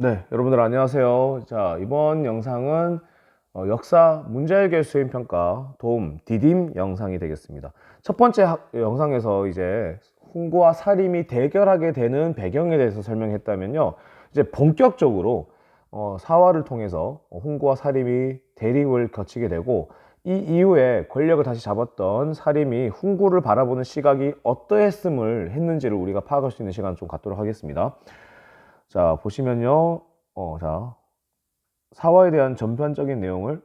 네, 여러분들 안녕하세요. 자, 이번 영상은 역사 문제해결 수행평가 도움 디딤 영상이 되겠습니다. 첫 번째 영상에서 이제 훈구와 사림이 대결하게 되는 배경에 대해서 설명했다면요. 이제 본격적으로 사화를 통해서 훈구와 사림이 대립을 거치게 되고 이 이후에 권력을 다시 잡았던 사림이 훈구를 바라보는 시각이 어떠했음을 했는지를 우리가 파악할 수 있는 시간을 좀 갖도록 하겠습니다. 자, 보시면요. 자, 사화에 대한 전반적인 내용을,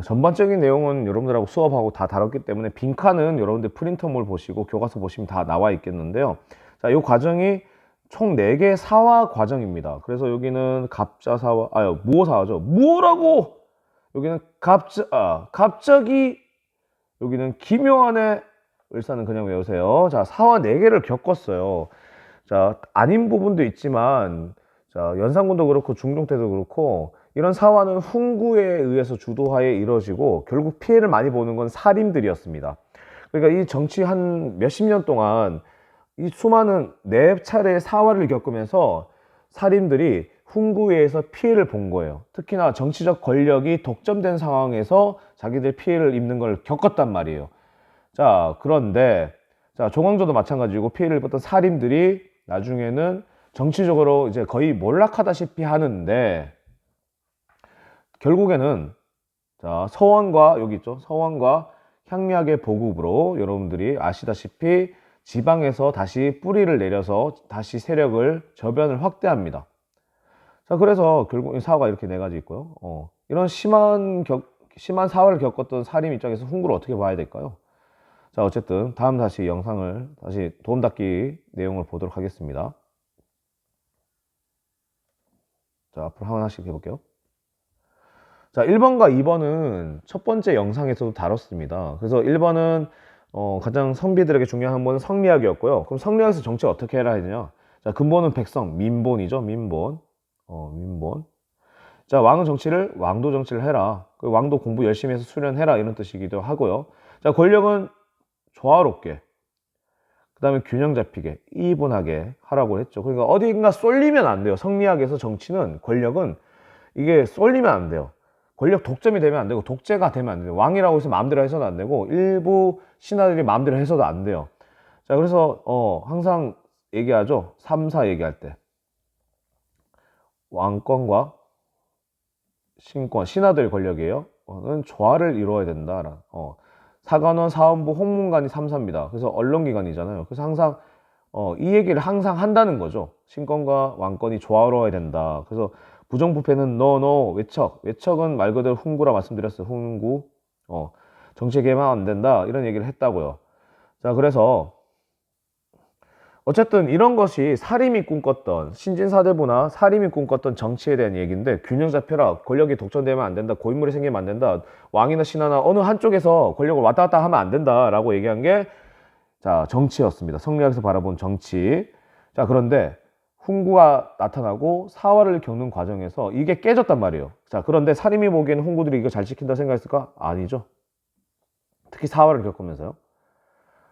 전반적인 내용은 여러분들하고 수업하고 다 다뤘기 때문에 빈칸은 여러분들 프린터물 보시고 교과서 보시면 다 나와 있겠는데요. 자, 이 과정이 총 4개 사화 과정입니다. 그래서 여기는 갑자사화, 무오사화죠. 무오라고! 여기는 갑자기, 여기는 기묘한의 을사는 그냥 외우세요. 자, 사화 4개를 겪었어요. 자, 아닌 부분도 있지만, 자, 연산군도 그렇고 중종 때도 그렇고, 이런 사화는 훈구에 의해서 주도하에 이루어지고, 결국 피해를 많이 보는 건 사림들이었습니다. 그러니까 이 정치 한 몇십 년 동안 이 수많은 4차례의 사화를 겪으면서 사림들이 훈구에서 피해를 본 거예요. 특히나 정치적 권력이 독점된 상황에서 자기들 피해를 입는 걸 겪었단 말이에요. 자, 그런데, 자, 조광조도 마찬가지고 피해를 입었던 사림들이 나중에는 정치적으로 이제 거의 몰락하다시피 하는데, 결국에는, 자, 서원과, 여기 있죠. 서원과 향약의 보급으로 여러분들이 아시다시피 지방에서 다시 뿌리를 내려서 다시 세력을 저변을 확대합니다. 자, 그래서 결국 사화가 이렇게 4가지 있고요. 이런 심한 사화를 겪었던 사림 입장에서 훈구를 어떻게 봐야 될까요? 자, 어쨌든 다음 다시 영상을 다시 도움닫기 내용을 보도록 하겠습니다. 자, 앞으로 하나씩 해볼게요. 자, 1번과 2번은 첫 번째 영상에서도 다뤘습니다. 그래서 1번은 가장 선비들에게 중요한 한 번은 성리학이었고요. 그럼 성리학에서 정치 어떻게 해라 했냐? 자, 근본은 백성, 민본이죠. 민본. 민본. 자, 왕은 정치를 왕도 정치를 해라. 그 왕도 공부 열심히 해서 수련해라 이런 뜻이기도 하고요. 자, 권력은 조화롭게, 그 다음에 균형 잡히게 이분하게 하라고 했죠. 그러니까 어딘가 쏠리면 안 돼요. 성리학에서 정치는 권력은 이게 쏠리면 안 돼요. 권력 독점이 되면 안 되고 독재가 되면 안 돼요. 왕이라고 해서 마음대로 해서도 안 되고 일부 신하들이 마음대로 해서도 안 돼요. 자, 그래서 항상 얘기하죠. 3사 얘기할 때 왕권과 신권, 신하들 권력이에요. 는 조화를 이루어야 된다. 사관원, 사원부, 홍문관이 3사입니다. 그래서 언론기관이잖아요. 그래서 항상 이 얘기를 항상 한다는 거죠. 신권과 왕권이 조화로워야 된다. 그래서 부정부패는 노 외척은 말 그대로 훈구라 말씀드렸어요. 훈구. 정치에 개입하면 안 된다. 이런 얘기를 했다고요. 자, 그래서 어쨌든 이런 것이 사림이 꿈꿨던 신진사대부나 사림이 꿈꿨던 정치에 대한 얘기인데, 균형 잡혀라, 권력이 독점되면 안 된다, 고인물이 생기면 안 된다, 왕이나 신하나 어느 한쪽에서 권력을 왔다 갔다 하면 안 된다 라고 얘기한 게, 자, 정치였습니다. 성리학에서 바라본 정치. 자, 그런데 훈구가 나타나고 사화를 겪는 과정에서 이게 깨졌단 말이에요. 자, 그런데 사림이 보기에는 훈구들이 이거 잘 지킨다 생각했을까? 아니죠. 특히 사화를 겪으면서요.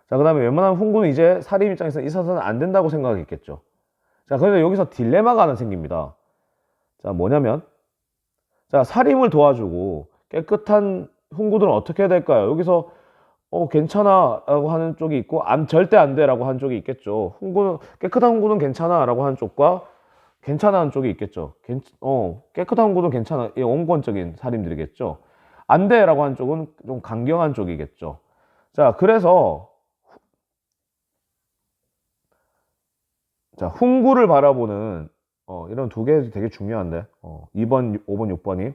자, 그 다음에 웬만하면 훈구는 이제 사림 입장에서 있어서는 안 된다고 생각했겠죠. 자, 그런데 여기서 딜레마가 하나 생깁니다. 자, 뭐냐면, 자, 사림을 도와주고 깨끗한 훈구들은 어떻게 해야 될까요? 여기서 괜찮아 라고 하는 쪽이 있고, 절대 안 돼 라고 하는 쪽이 있겠죠. 깨끗한 훈구는 괜찮아 라고 하는 쪽과 괜찮아 하는 쪽이 있겠죠. 깨끗한 훈구는 괜찮아, 이 온건적인 사림들이겠죠. 안 돼 라고 하는 쪽은 좀 강경한 쪽이겠죠. 자, 그래서 자, 훈구를 바라보는 이런 2개 되게 중요한데 2번, 5번, 6번이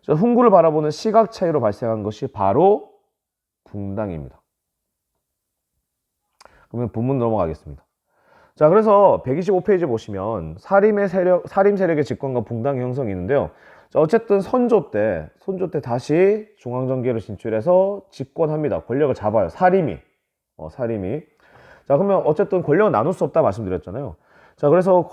자, 훈구를 바라보는 시각 차이로 발생한 것이 바로 붕당입니다. 그러면 본문 넘어가겠습니다. 자, 그래서 125페이지 보시면 사림 세력의 집권과 붕당 형성이 있는데요. 자, 어쨌든 선조 때 다시 중앙정계로 진출해서 집권합니다. 권력을 잡아요. 사림이. 자, 그러면 어쨌든 권력은 나눌 수 없다 말씀드렸잖아요. 자, 그래서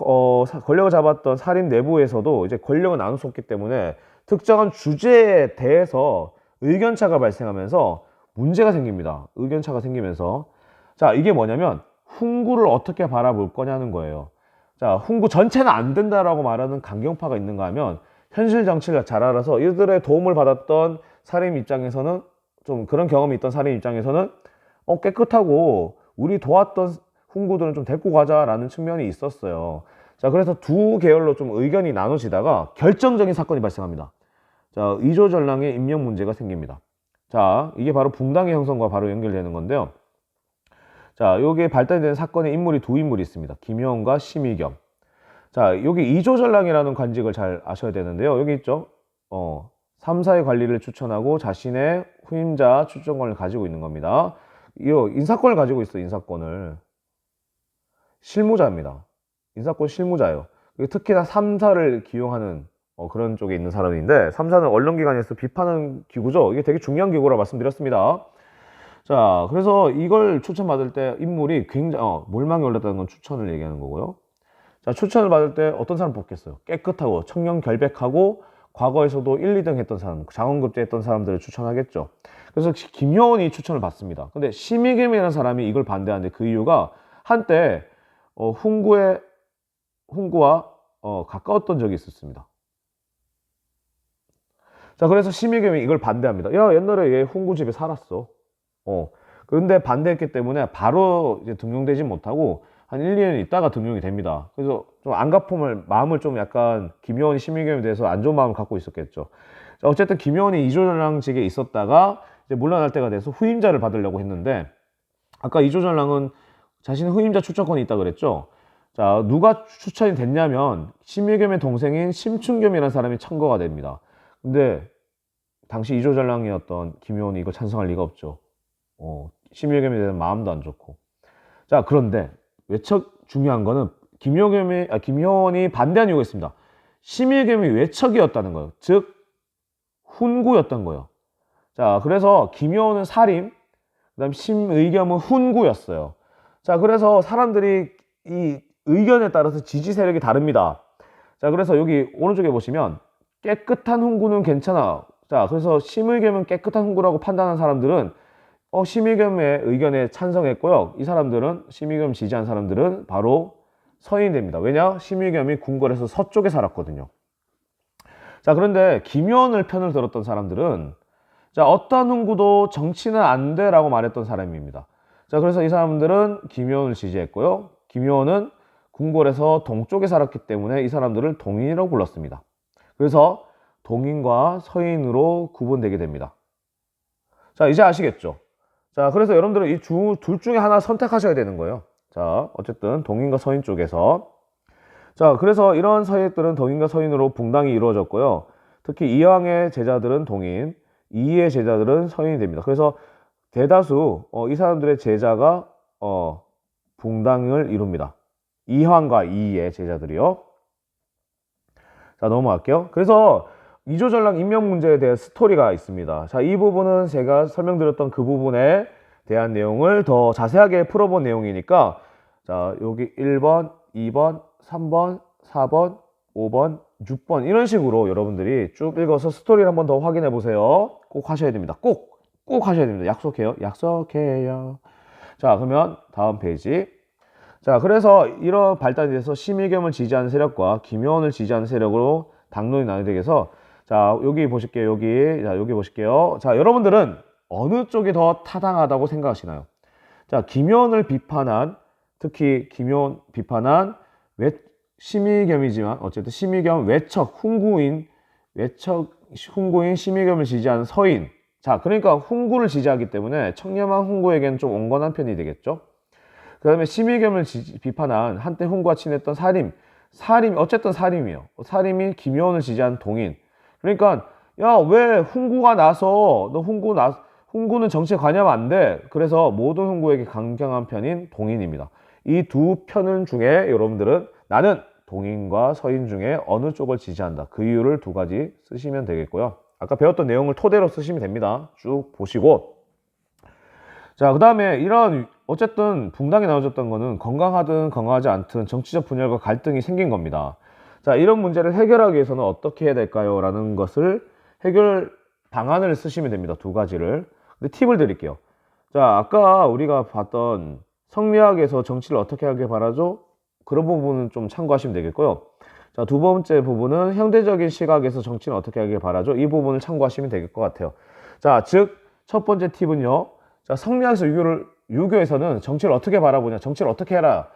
권력을 잡았던 사림 내부에서도 이제 권력을 나눌 수 없기 때문에 특정한 주제에 대해서 의견차가 발생하면서 문제가 생깁니다. 의견차가 생기면서 자, 이게 뭐냐면 훈구를 어떻게 바라볼 거냐는 거예요. 자, 훈구 전체는 안 된다라고 말하는 강경파가 있는가 하면 현실 정치를 잘 알아서 이들의 도움을 받았던 사림 입장에서는 좀 그런 경험이 있던 사림 입장에서는 깨끗하고 우리 도왔던 훈구들은 좀 데리고 가자라는 측면이 있었어요. 자, 그래서 두 계열로 좀 의견이 나눠지다가 결정적인 사건이 발생합니다. 자, 이조전랑의 임명 문제가 생깁니다. 자, 이게 바로 붕당의 형성과 바로 연결되는 건데요. 자, 여기에 발단이 된 사건의 인물이 두 인물이 있습니다. 김효원과 심의겸. 자, 여기 이조전랑이라는 관직을 잘 아셔야 되는데요. 여기 있죠. 3사의 관리를 추천하고 자신의 후임자 추천권을 가지고 있는 겁니다. 이 인사권을 가지고 있어요. 인사권을. 실무자입니다. 인사권 실무자예요. 특히나 3사를 기용하는 그런 쪽에 있는 사람인데 3사는 언론기관에서 비판하는 기구죠. 이게 되게 중요한 기구라 말씀드렸습니다. 자, 그래서 이걸 추천받을 때 인물이 굉장히 몰망이 올랐다는 건 추천을 얘기하는 거고요. 자, 추천을 받을 때 어떤 사람 뽑겠어요? 깨끗하고 청렴결백하고 과거에서도 1, 2등 했던 사람, 장원급제 했던 사람들을 추천하겠죠. 그래서 김효원이 추천을 받습니다. 근데 심의겸이라는 사람이 이걸 반대하는데 그 이유가 한때 훈구와 가까웠던 적이 있었습니다. 자, 그래서 심의겸이 이걸 반대합니다. 야, 옛날에 얘 훈구 집에 살았어. 그런데 반대했기 때문에 바로 이제 등용되지 못하고 한 1, 2년 있다가 등용이 됩니다. 그래서 좀 안가품을, 마음을 좀 약간 김효원이 심의겸에 대해서 안 좋은 마음을 갖고 있었겠죠. 자, 어쨌든 김효원이 이조전랑직에 있었다가 이제 물러날 때가 돼서 후임자를 받으려고 했는데 아까 이조전랑은 자신의 후임자 추천권이 있다 그랬죠. 자, 누가 추천이 됐냐면 심의겸의 동생인 심춘겸이라는 사람이 청거가 됩니다. 근데 당시 이조전랑이었던 김효원이 이거 찬성할 리가 없죠. 심의겸에 대한 마음도 안 좋고. 자, 그런데 중요한 거는 김효원이 반대한 이유가 있습니다. 심의겸이 외척이었다는 거예요. 즉 훈구였던 거예요. 자, 그래서 김효원은 사림, 그다음 심의겸은 훈구였어요. 자, 그래서 사람들이 이 의견에 따라서 지지 세력이 다릅니다. 자, 그래서 여기 오른쪽에 보시면 깨끗한 훈구는 괜찮아. 자, 그래서 심의겸은 깨끗한 훈구라고 판단한 사람들은 심의겸의 의견에 찬성했고요. 이 사람들은, 심의겸 지지한 사람들은 바로 서인이 됩니다. 왜냐? 심의겸이 궁궐에서 서쪽에 살았거든요. 자, 그런데 김효원을 편을 들었던 사람들은 자, 어떤 훈구도 정치는 안 돼라고 말했던 사람입니다. 자, 그래서 이 사람들은 김효원을 지지했고요. 김효원은 궁궐에서 동쪽에 살았기 때문에 이 사람들을 동인이라고 불렀습니다. 그래서 동인과 서인으로 구분되게 됩니다. 자, 이제 아시겠죠? 자, 그래서 여러분들은 이 둘 중에 하나 선택하셔야 되는 거예요. 자, 어쨌든 동인과 서인 쪽에서. 자, 그래서 이런 서인들은 동인과 서인으로 붕당이 이루어졌고요. 특히 이왕의 제자들은 동인, 이의 제자들은 서인이 됩니다. 그래서 대다수 이 사람들의 제자가 붕당을 이룹니다. 이황과 이의 제자들이요. 자, 넘어갈게요. 그래서 이조전랑 임명 문제에 대한 스토리가 있습니다. 자, 이 부분은 제가 설명드렸던 그 부분에 대한 내용을 더 자세하게 풀어본 내용이니까 자, 여기 1번, 2번, 3번, 4번, 5번, 6번 이런 식으로 여러분들이 쭉 읽어서 스토리를 한번 더 확인해 보세요. 꼭 하셔야 됩니다. 꼭 하셔야 됩니다. 약속해요. 약속해요. 자, 그러면 다음 페이지. 자, 그래서 이런 발단이 돼서 심의겸을 지지하는 세력과 김효원을 지지하는 세력으로 당론이 나뉘어서 자, 여기 보실게요. 여기 보실게요. 자, 여러분들은 어느 쪽이 더 타당하다고 생각하시나요? 자, 김효원을 비판한, 특히 김효원 비판한 심의겸이지만 어쨌든 심의겸 훈구인 심의겸을 지지하는 서인. 자, 그러니까 훈구를 지지하기 때문에 청렴한 훈구에게는 좀 온건한 편이 되겠죠. 그 다음에 심의겸을 비판한 한때 훈구와 친했던 사림 어쨌든 사림이에요. 사림이 김효원을 지지한 동인. 그러니까 야, 왜 훈구가 나서 너 훈구는 정치에 관여하면 안 돼. 그래서 모든 훈구에게 강경한 편인 동인입니다. 이 두 편은 중에 여러분들은 나는 동인과 서인 중에 어느 쪽을 지지한다. 그 이유를 두 가지 쓰시면 되겠고요. 아까 배웠던 내용을 토대로 쓰시면 됩니다. 쭉 보시고. 자, 그 다음에 이런 어쨌든 붕당이 나눠졌던 거는 건강하든 건강하지 않든 정치적 분열과 갈등이 생긴 겁니다. 자, 이런 문제를 해결하기 위해서는 어떻게 해야 될까요? 라는 것을 해결 방안을 쓰시면 됩니다. 두 가지를. 근데 팁을 드릴게요. 자, 아까 우리가 봤던 성리학에서 정치를 어떻게 하길 바라죠? 그런 부분은 좀 참고하시면 되겠고요. 자, 두 번째 부분은 현대적인 시각에서 정치는 어떻게 하길 바라죠? 이 부분을 참고하시면 되겠 것 같아요. 자, 즉 첫 번째 팁은요. 자, 성리학에서 유교에서는 정치를 어떻게 바라보냐? 정치를 어떻게 해라?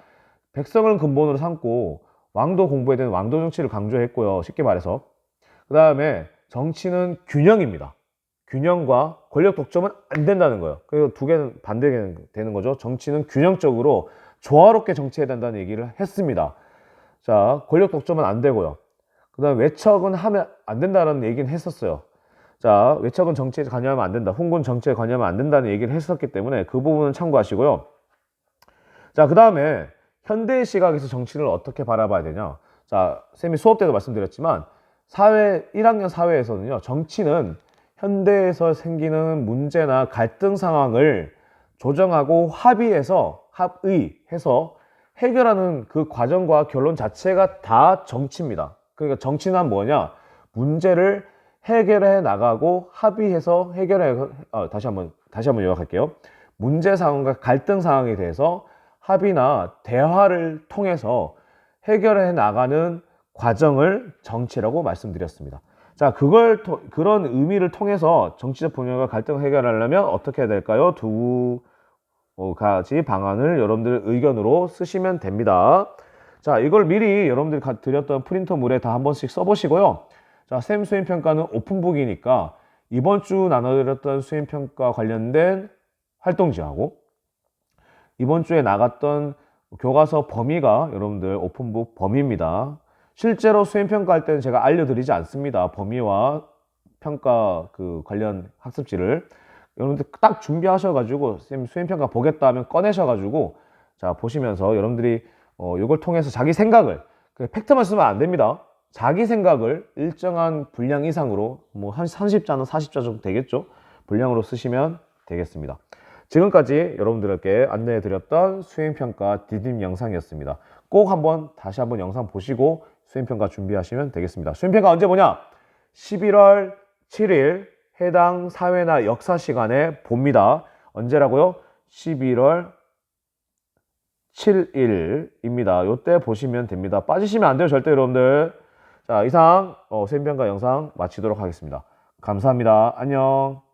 백성을 근본으로 삼고 왕도 공부해야 되는 왕도 정치를 강조했고요. 쉽게 말해서. 그 다음에 정치는 균형입니다. 균형과 권력 독점은 안 된다는 거예요. 그래서 두 개는 반대되는 거죠. 정치는 균형적으로 조화롭게 정치해야 된다는 얘기를 했습니다. 자, 권력 독점은 안 되고요. 그 다음 외척은 하면 안 된다는 얘기는 했었어요. 자, 외척은 정치에 관여하면 안 된다. 훈군 정치에 관여하면 안 된다는 얘기를 했었기 때문에 그 부분은 참고하시고요. 자, 그 다음에 현대의 시각에서 정치를 어떻게 바라봐야 되냐. 자, 쌤이 수업 때도 말씀드렸지만 1학년 사회에서는요, 정치는 현대에서 생기는 문제나 갈등 상황을 조정하고 합의해서 해결하는 그 과정과 결론 자체가 다 정치입니다. 그러니까 정치는 뭐냐? 문제를 해결해 나가고 합의해서 다시 한번 요약할게요. 문제 상황과 갈등 상황에 대해서 합의나 대화를 통해서 해결해 나가는 과정을 정치라고 말씀드렸습니다. 자, 그런 의미를 통해서 정치적 분열과 갈등을 해결하려면 어떻게 해야 될까요? 두 가지 방안을 여러분들 의견으로 쓰시면 됩니다. 자, 이걸 미리 여러분들이 드렸던 프린터물에 다 한 번씩 써보시고요. 자, 쌤 수행평가는 오픈북이니까 이번 주 나눠드렸던 수행평가 관련된 활동지하고 이번 주에 나갔던 교과서 범위가 여러분들 오픈북 범위입니다. 실제로 수행평가 할 때는 제가 알려드리지 않습니다. 범위와 평가 그 관련 학습지를. 여러분들 딱 준비하셔가지고 쌤 수행평가 보겠다 하면 꺼내셔가지고 자, 보시면서 여러분들이 이걸 통해서 자기 생각을 팩트만 쓰면 안 됩니다. 자기 생각을 일정한 분량 이상으로 뭐 한 30자나 40자 정도 되겠죠. 분량으로 쓰시면 되겠습니다. 지금까지 여러분들께 안내해드렸던 수행평가 디딤 영상이었습니다. 꼭 다시 한번 영상 보시고 수행평가 준비하시면 되겠습니다. 수행평가 언제 보냐? 11월 7일 해당 사회나 역사 시간에 봅니다. 언제라고요? 11월 7일입니다. 요때 보시면 됩니다. 빠지시면 안 돼요, 절대 여러분들. 자, 이상 수행평가 영상 마치도록 하겠습니다. 감사합니다. 안녕.